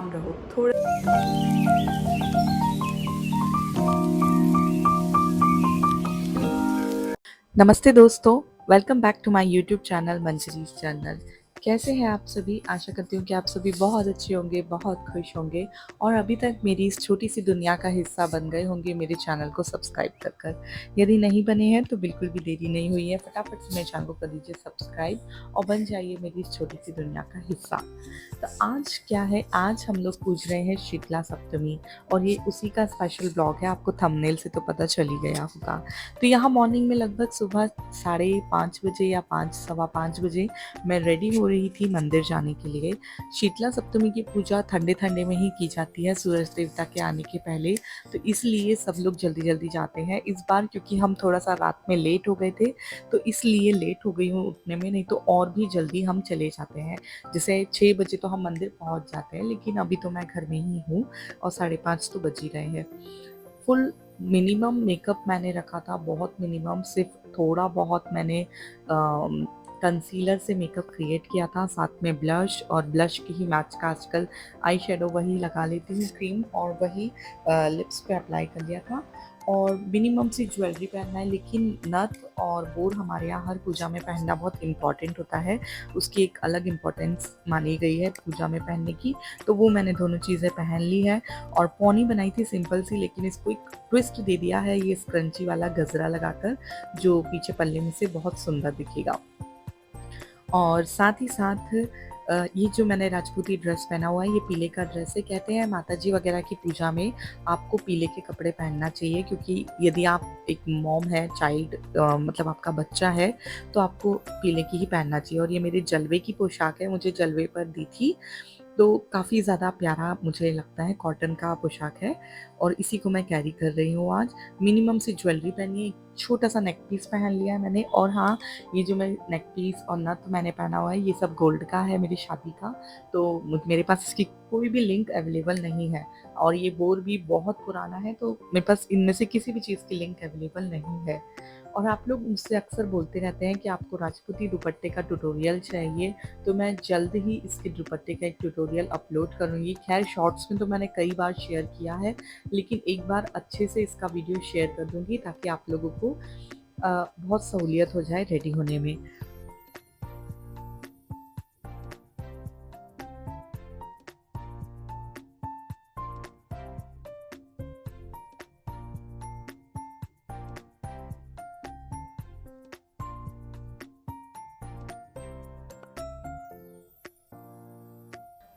काम रहो थोड़ा। नमस्ते दोस्तों, welcome back to my YouTube channel Manjari's channel. कैसे हैं आप सभी? आशा करती हूँ कि आप सभी बहुत अच्छे होंगे, बहुत खुश होंगे और अभी तक मेरी इस छोटी सी दुनिया का हिस्सा बन गए होंगे मेरे चैनल को सब्सक्राइब कर कर। यदि नहीं बने हैं तो बिल्कुल भी देरी नहीं हुई है, फटाफट से मेरे चैनल को कर दीजिए सब्सक्राइब और बन जाइए मेरी इस छोटी सी दुनिया का हिस्सा। तो आज क्या है, आज हम लोग पूज रहे हैं शीतला सप्तमी और ये उसी का स्पेशल ब्लॉग है। आपको थंबनेल से तो पता चल ही गया होगा। तो यहाँ मॉर्निंग में लगभग सुबह 5:30 बजे या 5 सवा 5 बजे मैं रेडी हो रही थी मंदिर जाने के लिए। शीतला सप्तमी की पूजा ठंडे ठंडे में ही की जाती है सूरज देवता के आने के पहले, तो इसलिए सब लोग जल्दी जल्दी जाते हैं। इस बार क्योंकि हम थोड़ा सा रात में लेट हो गए थे तो इसलिए लेट हो गई हूँ उठने में, नहीं तो और भी जल्दी हम चले जाते हैं। जैसे 6 बजे तो हम मंदिर पहुँच जाते हैं, लेकिन अभी तो मैं घर में ही हूँ और 5:30 तो बज ही रहे हैं। फुल मिनिमम मेकअप मैंने रखा था, बहुत मिनिमम, सिर्फ थोड़ा बहुत मैंने कंसीलर से मेकअप क्रिएट किया था, साथ में ब्लश, और ब्लश की ही मैच का आजकल आई शेडो वही लगा लेती हूँ क्रीम, और वही लिप्स पे अप्लाई कर लिया था। और मिनिमम सी ज्वेलरी पहनना है, लेकिन नथ और बोर हमारे यहाँ हर पूजा में पहनना बहुत इम्पॉर्टेंट होता है, उसकी एक अलग इम्पोर्टेंस मानी गई है पूजा में पहनने की। तो वो मैंने दोनों चीज़ें पहन ली है। और पौनी बनाई थी सिंपल सी, लेकिन इसको एक ट्विस्ट दे दिया है ये स्क्रंची वाला गजरा लगाकर, जो पीछे पल्ले में से बहुत सुंदर दिखेगा। और साथ ही साथ ये जो मैंने राजपूती ड्रेस पहना हुआ है, ये पीले का ड्रेस है। कहते हैं माताजी वगैरह की पूजा में आपको पीले के कपड़े पहनना चाहिए, क्योंकि यदि आप एक मॉम है, चाइल्ड मतलब आपका बच्चा है, तो आपको पीले की ही पहनना चाहिए। और ये मेरे जलवे की पोशाक है, मुझे जलवे पर दी थी, तो काफ़ी ज़्यादा प्यारा मुझे लगता है, कॉटन का पोशाक है और इसी को मैं कैरी कर रही हूँ आज। मिनिमम सी ज्वेलरी पहनी है, एक छोटा सा नेक पीस पहन लिया है मैंने। और हाँ, ये जो मैं नेक पीस और नथ मैंने पहना हुआ है, ये सब गोल्ड का है, मेरी शादी का। तो मेरे पास इसकी कोई भी लिंक अवेलेबल नहीं है, और ये बोर भी बहुत पुराना है, तो मेरे पास इनमें से किसी भी चीज़ की लिंक अवेलेबल नहीं है। और आप लोग मुझसे अक्सर बोलते रहते हैं कि आपको राजपूती दुपट्टे का ट्यूटोरियल चाहिए, तो मैं जल्द ही इसके दुपट्टे का एक ट्यूटोरियल अपलोड करूँगी। खैर शॉर्ट्स में तो मैंने कई बार शेयर किया है, लेकिन एक बार अच्छे से इसका वीडियो शेयर कर दूँगी, ताकि आप लोगों को बहुत सहूलियत हो जाए रेडी होने में।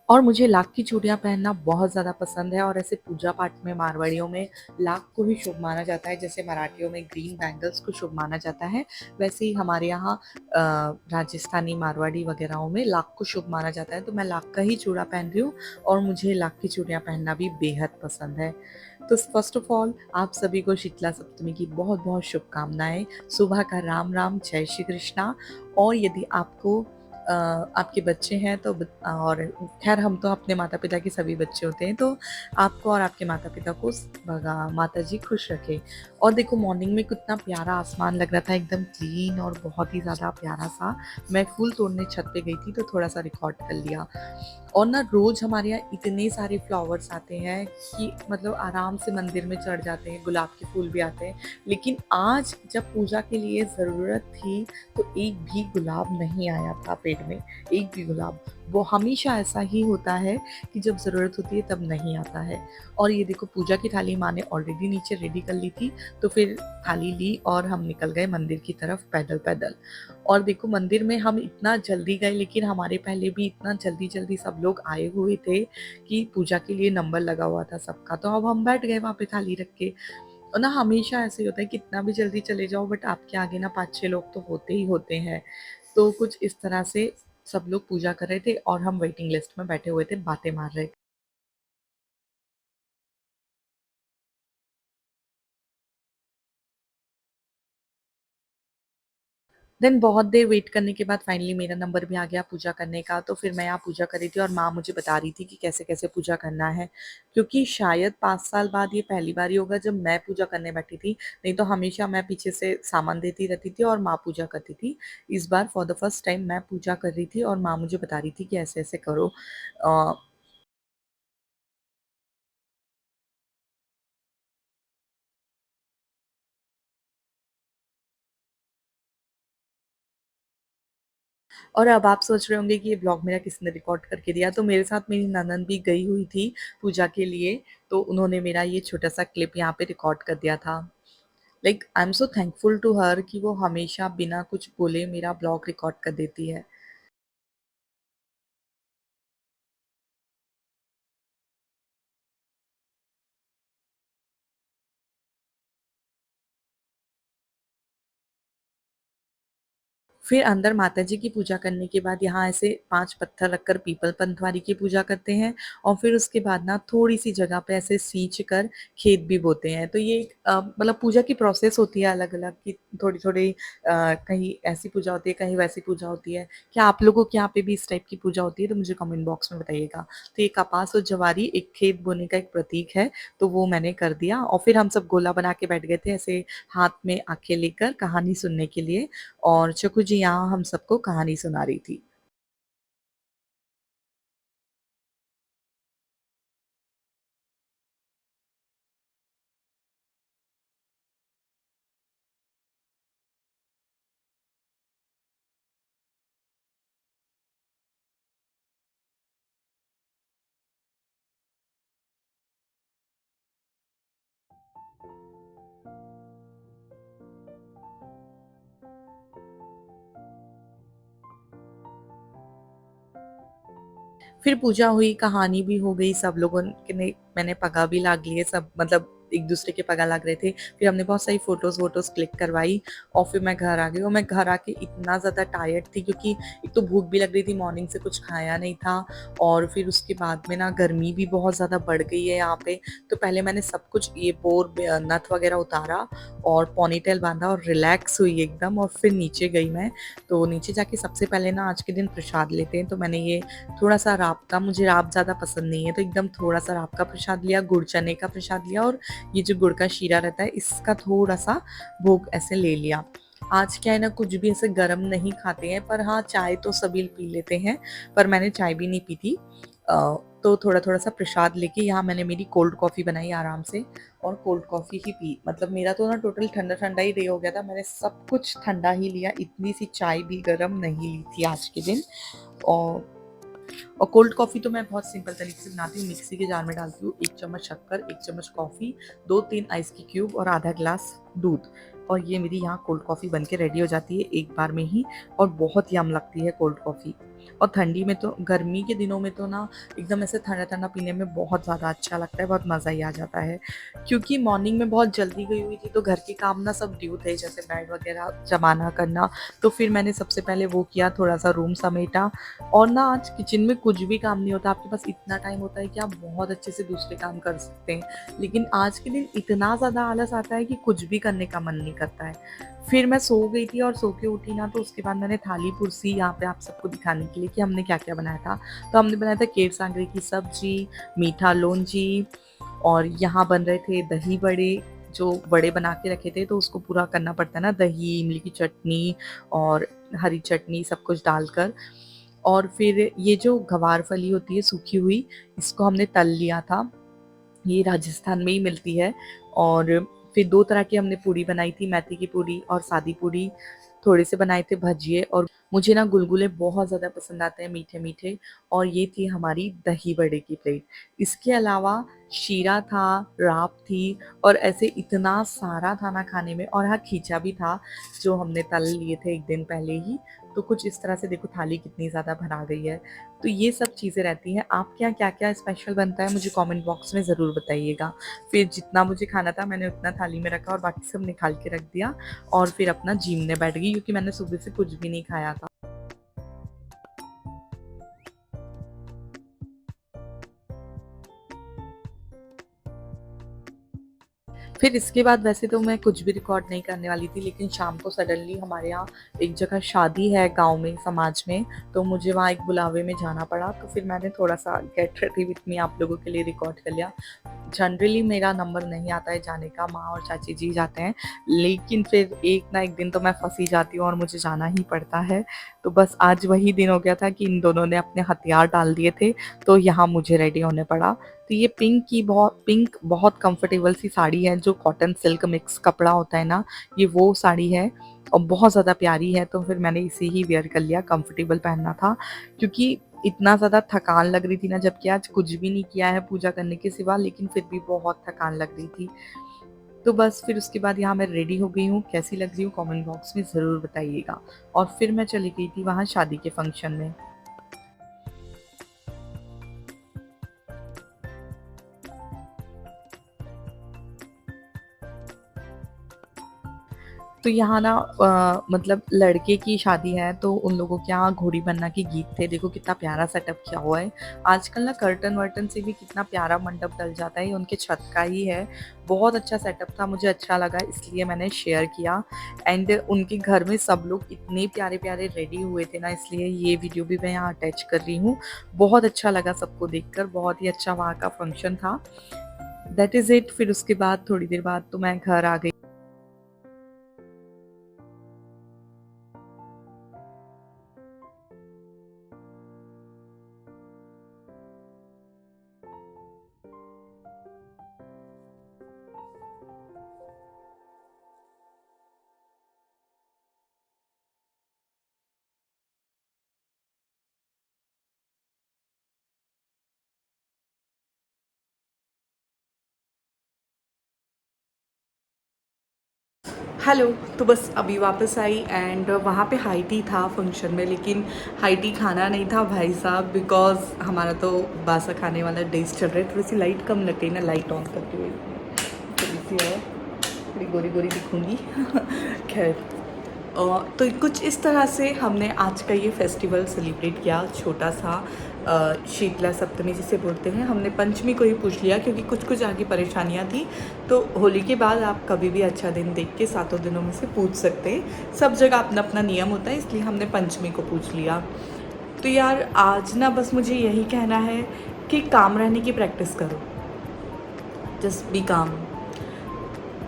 और मुझे लाख की चूड़ियाँ पहनना बहुत ज़्यादा पसंद है, और ऐसे पूजा पाठ में मारवाड़ियों में लाख को ही शुभ माना जाता है। जैसे मराठियों में ग्रीन बैंगल्स को शुभ माना जाता है, वैसे ही हमारे यहाँ राजस्थानी मारवाड़ी वगैरहों में लाख को शुभ माना जाता है। तो मैं लाख का ही चूड़ा पहन रही हूँ, और मुझे लाख की चूड़ियाँ पहनना भी बेहद पसंद है। तो फर्स्ट ऑफ ऑल आप सभी को शीतला सप्तमी की बहुत बहुत शुभकामनाएं। सुबह का राम राम, जय श्री कृष्णा। और यदि आपको आपके बच्चे हैं तो और खैर हम तो अपने माता पिता के सभी बच्चे होते हैं, तो आपको और आपके माता पिता को भगा माता जी खुश रखे। और देखो मॉर्निंग में कितना प्यारा आसमान लग रहा था, एकदम क्लीन और बहुत ही ज़्यादा प्यारा सा। मैं फूल तोड़ने छत पे गई थी तो थोड़ा सा रिकॉर्ड कर लिया। और ना रोज़ हमारे यहाँ इतने सारे फ्लावर्स आते हैं कि मतलब आराम से मंदिर में चढ़ जाते हैं, गुलाब के फूल भी आते हैं। लेकिन आज जब पूजा के लिए ज़रूरत थी तो एक भी गुलाब नहीं आया था पेड़ में, एक भी गुलाब। वो हमेशा ऐसा ही होता है कि जब ज़रूरत होती है तब नहीं आता है। और ये देखो पूजा की थाली माँ ने ऑलरेडी नीचे रेडी कर ली थी, तो फिर थाली ली और हम निकल गए मंदिर की तरफ पैदल पैदल। और देखो मंदिर में हम इतना जल्दी गए, लेकिन हमारे पहले भी इतना जल्दी जल्दी सब लोग आए हुए थे कि पूजा के लिए नंबर लगा हुआ था सबका, तो अब हम बैठ गए वहाँ पे थाली रख के। और ना हमेशा ऐसे ही होता है, कितना भी जल्दी चले जाओ बट आपके आगे ना 5-6 लोग तो होते ही होते हैं। तो कुछ इस तरह से सब लोग पूजा कर रहे थे और हम वेटिंग लिस्ट में बैठे हुए थे, बातें मार रहे थे। देन बहुत देर वेट करने के बाद फाइनली मेरा नंबर भी आ गया पूजा करने का। तो फिर मैं यहाँ पूजा कर रही थी और माँ मुझे बता रही थी कि कैसे कैसे पूजा करना है, क्योंकि शायद 5 साल बाद ये पहली बार ही होगा जब मैं पूजा करने बैठी थी। नहीं तो हमेशा मैं पीछे से सामान देती रहती थी और माँ पूजा करती थी। इस बार फॉर द फर्स्ट टाइम मैं पूजा कर रही थी और माँ मुझे बता रही थी कि ऐसे ऐसे करो। और अब आप सोच रहे होंगे कि ये ब्लॉग मेरा किसने रिकॉर्ड करके दिया, तो मेरे साथ मेरी ननंद भी गई हुई थी पूजा के लिए, तो उन्होंने मेरा ये छोटा-सा क्लिप यहाँ पे रिकॉर्ड कर दिया था। Like I am so thankful to her कि वो हमेशा बिना कुछ बोले मेरा ब्लॉग रिकॉर्ड कर देती है। फिर अंदर माताजी की पूजा करने के बाद यहाँ ऐसे 5 पत्थर रखकर पीपल पंथवारी की पूजा करते हैं और फिर उसके बाद ना थोड़ी-सी जगह पे ऐसे सींच कर खेत भी बोते हैं। तो ये एक मतलब पूजा की प्रोसेस होती है अलग-अलग कि थोड़ी-थोड़ी कहीं ऐसी पूजा होती है, कहीं वैसी पूजा होती है। क्या आप लोगों के यहाँ पे भी इस टाइप की पूजा होती है? तो मुझे कमेंट बॉक्स में बताइएगा। तो ये कपास और जवारी एक खेत बोने का एक प्रतीक है, तो वो मैंने कर दिया और फिर हम सब गोला बना के बैठ गए थे ऐसे हाथ में आँखें लेकर कहानी सुनने के लिए। और चकू जी यहाँ हम सबको कहानी सुना रही थी। फिर पूजा हुई, कहानी भी हो गई, सब लोगों के ने मैंने पगा भी लाग लिए, सब मतलब एक-दूसरे के पगा लग रहे थे। फिर हमने बहुत सारी फ़ोटोज़-वोटोज़ क्लिक करवाई और फिर मैं घर आ गई और मैं घर आके इतना ज़्यादा टायर्ड थी क्योंकि एक तो भूख भी लग रही थी, मॉर्निंग से कुछ खाया नहीं था और फिर उसके बाद में ना गर्मी भी बहुत ज़्यादा बढ़ गई है यहाँ पे। तो पहले मैंने सब कुछ ये नथ वगैरह उतारा और पोनीटेल बाँधा और रिलैक्स हुई एकदम और फिर नीचे गई मैं। तो नीचे जाके सबसे पहले ना आज के दिन प्रसाद लेते हैं, तो मैंने ये थोड़ा-सा राब का, मुझे राब ज़्यादा पसंद नहीं है, तो एकदम थोड़ा-सा राब का प्रसाद लिया, गुड़ चने का प्रसाद लिया और ये जो गुड़ का शीरा रहता है, इसका थोड़ा-सा भोग ऐसे ले लिया। आज क्या है ना, कुछ भी ऐसे गरम नहीं खाते हैं, पर हाँ, चाय तो सभी पी लेते हैं, पर मैंने चाय भी नहीं पी थी। तो थोड़ा-थोड़ा सा प्रसाद लेके यहाँ मैंने मेरी कोल्ड कॉफ़ी बनाई आराम से और कोल्ड कॉफ़ी ही पी। मतलब मेरा तो ना टोटल ठंडा-ठंडा ही डे हो गया था, मैंने सब कुछ ठंडा ही लिया, इतनी सी चाय भी गरम नहीं ली थी आज के दिन। और कोल्ड कॉफ़ी तो मैं बहुत सिंपल तरीके से बनाती हूँ, मिक्सी के जार में डालती हूँ 1 चम्मच शक्कर, 1 चम्मच कॉफ़ी, 2-3 आइस के क्यूब और आधा ग्लास दूध और ये मेरी यहाँ कोल्ड कॉफ़ी बन के रेडी हो जाती है एक बार में ही और बहुत यम लगती है कोल्ड कॉफ़ी। और ठंडी में तो, गर्मी के दिनों में तो ना एकदम ऐसे ठंडा-ठंडा पीने में बहुत ज़्यादा अच्छा लगता है, बहुत मज़ा ही आ जाता है। क्योंकि मॉर्निंग में बहुत जल्दी गई हुई थी तो घर के काम ना सब ड्यू थे, जैसे बेड वगैरह जमाना करना, तो फिर मैंने सबसे पहले वो किया, थोड़ा-सा रूम समेटा और ना आज किचन में कुछ भी काम नहीं होता, आपके पास इतना टाइम होता है कि आप बहुत अच्छे से दूसरे काम कर सकते हैं। लेकिन आज के दिन इतना ज़्यादा आलस आता है कि कुछ भी करने का मन नहीं करता है। फिर मैं सो गई थी और सो के उठी ना, तो उसके बाद मैंने थाली पुरसी यहाँ पे आप सबको दिखाने के लिए कि हमने क्या-क्या बनाया था। तो हमने बनाया था केर सांगरी की सब्जी, मीठा लोंजी और यहाँ बन रहे थे दही बड़े, जो बड़े बना के रखे थे तो उसको पूरा करना पड़ता है ना, दही, इमली की चटनी और हरी चटनी सब कुछ डालकर। और फिर ये जो गवार फली होती है सूखी हुई, इसको हमने तल लिया था। ये राजस्थान में ही मिलती है और फिर 2 तरह की हमने पूड़ी बनाई थी, मेथी की पूड़ी और सादी पूड़ी। थोड़े से बनाए थे भजिए और मुझे ना गुलगुले बहुत ज़्यादा पसंद आते हैं मीठे-मीठे और ये थी हमारी दही बड़े की प्लेट। इसके अलावा शीरा था, राब थी और ऐसे इतना सारा था ना खाने में और हाँ, खींचा भी था जो हमने तल लिए थे 1 दिन पहले ही। तो कुछ इस तरह से देखो थाली कितनी ज़्यादा भरा गई है। तो ये सब चीज़ें रहती हैं। आपके यहाँ क्या-क्या स्पेशल बनता है मुझे कमेंट बॉक्स में ज़रूर बताइएगा। फिर जितना मुझे खाना था मैंने उतना थाली में रखा और बाकी सब निकाल के रख दिया और फिर अपना जीमने बैठ गई क्योंकि मैंने सुबह से कुछ भी नहीं खाया था। फिर इसके बाद वैसे तो मैं कुछ भी रिकॉर्ड नहीं करने वाली थी, लेकिन शाम को सडनली हमारे यहाँ एक जगह शादी है गाँव में, समाज में, तो मुझे वहाँ एक बुलावे में जाना पड़ा, तो फिर मैंने थोड़ा-सा गेट रेडी विथ मी आप लोगों के लिए रिकॉर्ड कर लिया। जनरली मेरा नंबर नहीं आता है जाने का, माँ और चाची जी जाते हैं, लेकिन फिर एक ना एक दिन तो मैं फँस ही जाती हूँ और मुझे जाना ही पड़ता है। तो बस आज वही दिन हो गया था कि इन दोनों ने अपने हथियार डाल दिए थे, तो यहाँ मुझे रेडी होने पड़ा। तो ये पिंक बहुत कंफर्टेबल सी साड़ी है, जो कॉटन सिल्क मिक्स कपड़ा होता है ना, ये वो साड़ी है और बहुत ज़्यादा प्यारी है। तो फिर मैंने इसे ही वेयर कर लिया, कंफर्टेबल पहनना था क्योंकि इतना ज़्यादा थकान लग रही थी ना, जबकि आज कुछ भी नहीं किया है पूजा करने के सिवा, लेकिन फिर भी बहुत थकान लग रही थी। तो बस फिर उसके बाद यहाँ मैं रेडी हो गई हूँ। कैसी लग रही हूँ कमेंट बॉक्स में ज़रूर बताइएगा। और फिर मैं चली गई थी वहाँ शादी के फंक्शन में। तो यहाँ ना मतलब लड़के की शादी है, तो उन लोगों के यहाँ घोड़ी बनना के गीत थे। देखो कितना प्यारा सेटअप किया हुआ है। आजकल ना कर्टन वर्टन से भी कितना प्यारा मंडप डल जाता है, ये उनके छत का ही है। बहुत अच्छा सेटअप था, मुझे अच्छा लगा इसलिए मैंने शेयर किया। एंड उनके घर में सब लोग इतने प्यारे प्यारे रेडी हुए थे ना, इसलिए ये वीडियो भी मैं यहाँ अटैच कर रही हूँ। बहुत अच्छा लगा सबको देखकर, बहुत ही अच्छा वहाँ का फंक्शन था। That is it. फिर उसके बाद थोड़ी देर बाद तो मैं घर आ गई। हेलो। तो बस अभी वापस आई एंड वहाँ पे हाई टी था फंक्शन में, लेकिन हाई टी खाना नहीं था भाई साहब, बिकॉज हमारा तो बासा खाने वाला डिश चल रहा है। थोड़ी सी लाइट कम लग गई ना, लाइट ऑन करते हुए थोड़ी सी और थोड़ी गोरी गोरी दिखूँगी। खैर, तो कुछ इस तरह से हमने आज का ये फेस्टिवल सेलिब्रेट किया, छोटा सा शीतला सप्तमी जिसे बोलते हैं। हमने पंचमी को ही पूछ लिया क्योंकि कुछ कुछ आगे परेशानियां थी, तो होली के बाद आप कभी भी अच्छा दिन देख के 7 दिनों में से पूछ सकते हैं। सब जगह अपना अपना नियम होता है, इसलिए हमने पंचमी को पूछ लिया। तो यार आज ना बस मुझे यही कहना है कि काम रहने की प्रैक्टिस करो। जस्ट बी काम।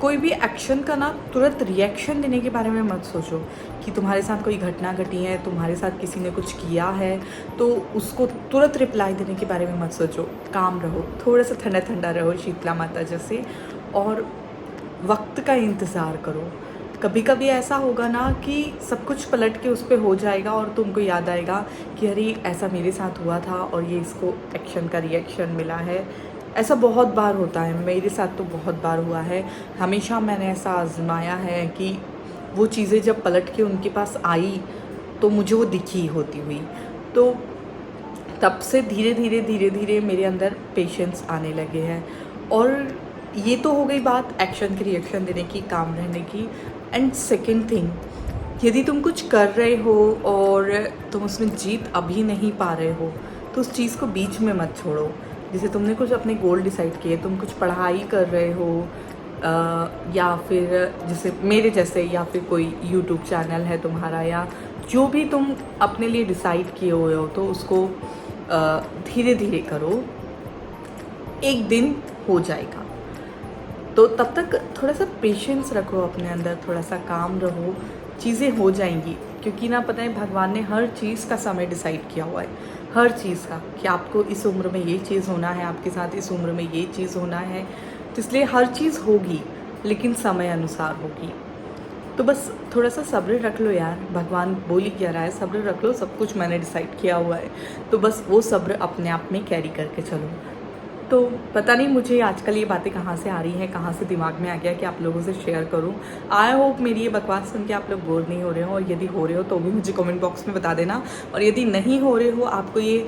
कोई भी एक्शन का ना तुरंत रिएक्शन देने के बारे में मत सोचो कि तुम्हारे साथ कोई घटना घटी है, तुम्हारे साथ किसी ने कुछ किया है तो उसको तुरंत रिप्लाई देने के बारे में मत सोचो। काम रहो, थोड़ा सा ठंडा ठंडा रहो शीतला माता जैसे, और वक्त का इंतज़ार करो। कभी कभी ऐसा होगा ना कि सब कुछ पलट के उस पर हो जाएगा और तुमको याद आएगा कि अरे ऐसा मेरे साथ हुआ था और ये इसको एक्शन का रिएक्शन मिला है। ऐसा बहुत बार होता है, मेरे साथ तो बहुत बार हुआ है। हमेशा मैंने ऐसा आजमाया है कि वो चीज़ें जब पलट के उनके पास आई तो मुझे वो दिखी होती हुई। तो तब से धीरे धीरे धीरे धीरे मेरे अंदर पेशेंस आने लगे हैं। और ये तो हो गई बात एक्शन की रिएक्शन देने की, काम रहने की। एंड सेकेंड थिंग, यदि तुम कुछ कर रहे हो और तुम उसमें जीत अभी नहीं पा रहे हो तो उस चीज़ को बीच में मत छोड़ो। जैसे तुमने कुछ अपने गोल डिसाइड किए, तुम कुछ पढ़ाई कर रहे हो या फिर जैसे मेरे जैसे, या फिर कोई यूट्यूब चैनल है तुम्हारा, या जो भी तुम अपने लिए डिसाइड किए हुए हो, तो उसको धीरे धीरे करो, एक दिन हो जाएगा। तो तब तक थोड़ा सा पेशेंस रखो अपने अंदर, थोड़ा सा काम रहो, चीज़ें हो जाएंगी। क्योंकि ना पता है भगवान ने हर चीज़ का समय डिसाइड किया हुआ है, हर चीज़ का, कि आपको इस उम्र में ये चीज़ होना है, आपके साथ इस उम्र में ये चीज़ होना है। तो इसलिए हर चीज़ होगी, लेकिन समय अनुसार होगी। तो बस थोड़ा सा सब्र रख लो यार, भगवान बोल ही क्या रहा है, सब्र रख लो, सब कुछ मैंने डिसाइड किया हुआ है। तो बस वो सब्र अपने आप में कैरी करके चलो। तो पता नहीं मुझे आजकल ये बातें कहाँ से आ रही हैं, कहाँ से दिमाग में आ गया कि आप लोगों से शेयर करूं। आई होप मेरी ये बकवास सुन के आप लोग बोर नहीं हो रहे हो, और यदि हो रहे हो तो भी मुझे कमेंट बॉक्स में बता देना। और यदि नहीं हो रहे हो, आपको ये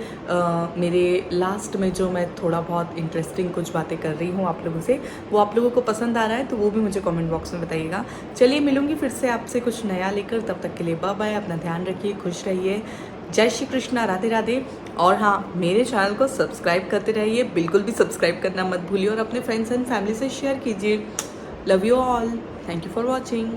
मेरे लास्ट में जो मैं थोड़ा बहुत इंटरेस्टिंग कुछ बातें कर रही हूँ आप लोगों से, वो आप लोगों को पसंद आ रहा है तो वो भी मुझे कमेंट बॉक्स में बताइएगा। चलिए मिलूंगी फिर से आपसे कुछ नया लेकर, तब तक के लिए बाय बाय, अपना ध्यान रखिए, खुश रहिए, जय श्री कृष्णा, राधे राधे। और हाँ, मेरे चैनल को सब्सक्राइब करते रहिए, बिल्कुल भी सब्सक्राइब करना मत भूलिए, और अपने फ्रेंड्स एंड फैमिली से शेयर कीजिए। Love you all, thank you for watching.